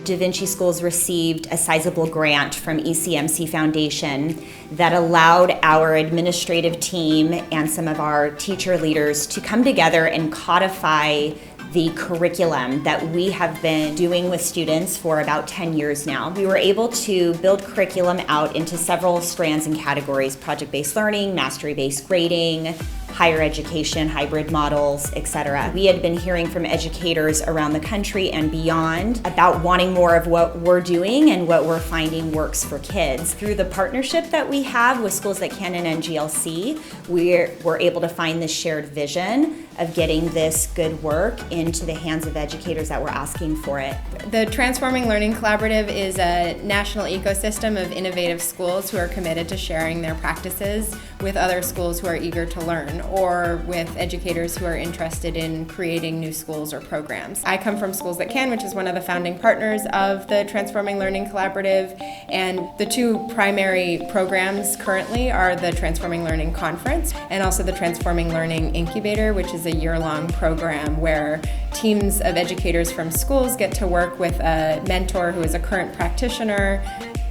Da Vinci Schools received a sizable grant from ECMC Foundation that allowed our administrative team and some of our teacher leaders to come together and codify the curriculum that we have been doing with students for about 10 years now. We were able to build curriculum out into several strands and categories: project-based learning, mastery-based grading, higher education, hybrid models, etc. We had been hearing from educators around the country and beyond about wanting more of what we're doing and what we're finding works for kids. Through the partnership that we have with Schools That Can and NGLC, we're able to find this shared vision of getting this good work into the hands of educators that were asking for it. The Transforming Learning Collaborative is a national ecosystem of innovative schools who are committed to sharing their practices with other schools who are eager to learn, or with educators who are interested in creating new schools or programs. I come from Schools That Can, which is one of the founding partners of the Transforming Learning Collaborative, and the two primary programs currently are the Transforming Learning Conference and also the Transforming Learning Incubator, which is a year-long program where teams of educators from schools get to work with a mentor who is a current practitioner,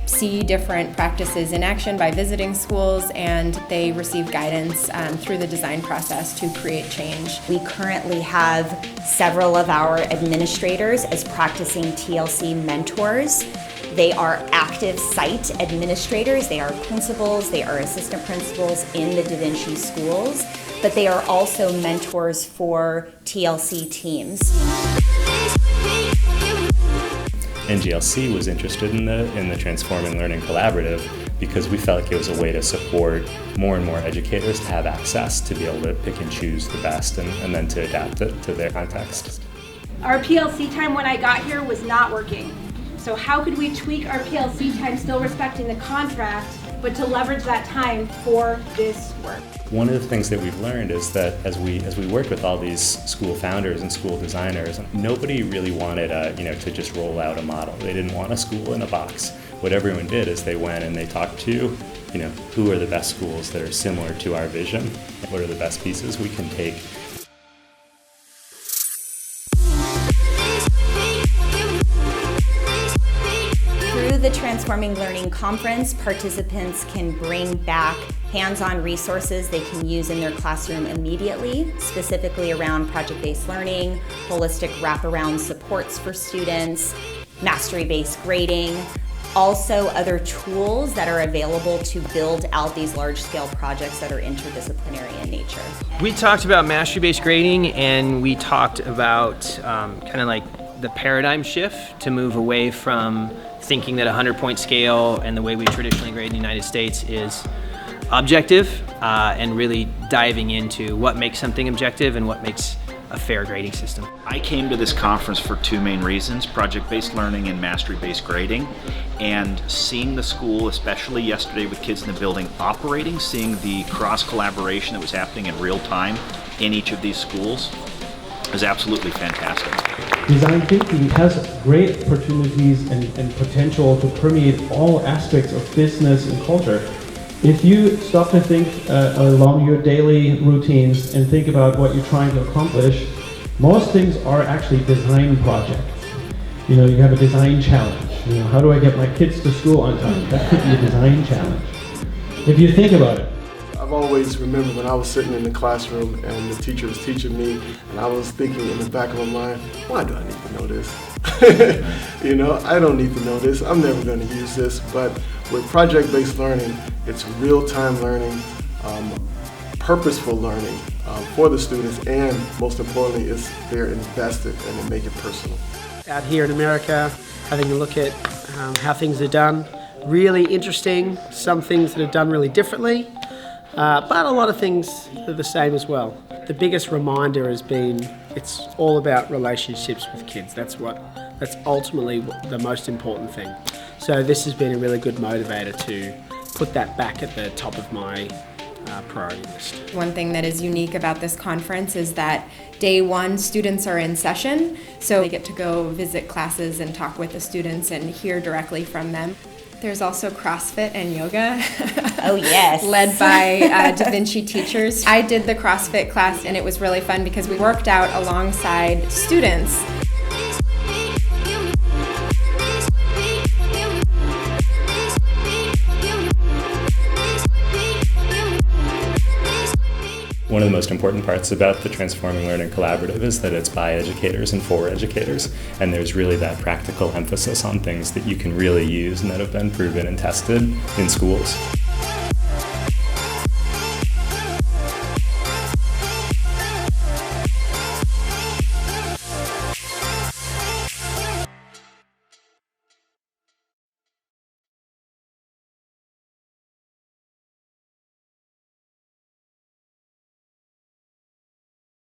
see different practices in action by visiting schools, and they receive guidance through the design process to create change. We currently have several of our administrators as practicing TLC mentors. They are active site administrators, they are principals, they are assistant principals in the Da Vinci schools, but they are also mentors for TLC teams. NGLC was interested in the Transforming Learning Collaborative because we felt like it was a way to support more and more educators to have access to be able to pick and choose the best and then to adapt it to their context. Our PLC time when I got here was not working. So how could we tweak our PLC time, still respecting the contract, but to leverage that time for this work? One of the things that we've learned is that as we worked with all these school founders and school designers, nobody really wanted to just roll out a model. They didn't want a school in a box. What everyone did is they went and they talked to, who are the best schools that are similar to our vision? What are the best pieces we can take? Through the Transforming Learning Conference, participants can bring back hands-on resources they can use in their classroom immediately, specifically around project-based learning, holistic wraparound supports for students, mastery-based grading, also other tools that are available to build out these large-scale projects that are interdisciplinary in nature. We talked about mastery-based grading, and we talked about kind of like the paradigm shift to move away from thinking that a 100-point scale and the way we traditionally grade in the United States is objective, and really diving into what makes something objective and what makes a fair grading system. I came to this conference for two main reasons: project-based learning and mastery-based grading. And seeing the school, especially yesterday with kids in the building operating, seeing the cross-collaboration that was happening in real time in each of these schools is absolutely fantastic. Design thinking has great opportunities and potential to permeate all aspects of business and culture. If you stop to think along your daily routines and think about what you're trying to accomplish, most things are actually design projects. You have a design challenge. How do I get my kids to school on time? That could be a design challenge. If you think about it. I've always remembered when I was sitting in the classroom and the teacher was teaching me, and I was thinking in the back of my mind, why do I need to know this? I don't need to know this. I'm never going to use this. But with project-based learning, it's real-time learning, purposeful learning for the students, and most importantly, they're invested and they make it personal. Out here in America, having a look at how things are done, really interesting. Some things that are done really differently. But a lot of things are the same as well. The biggest reminder has been it's all about relationships with kids. That's ultimately the most important thing. So this has been a really good motivator to put that back at the top of my priority list. One thing that is unique about this conference is that day one students are in session, so they get to go visit classes and talk with the students and hear directly from them. There's also CrossFit and yoga. Oh yes. Led by Da Vinci teachers. I did the CrossFit class and it was really fun because we worked out alongside students. One of the most important parts about the Transforming Learning Collaborative is that it's by educators and for educators, and there's really that practical emphasis on things that you can really use and that have been proven and tested in schools.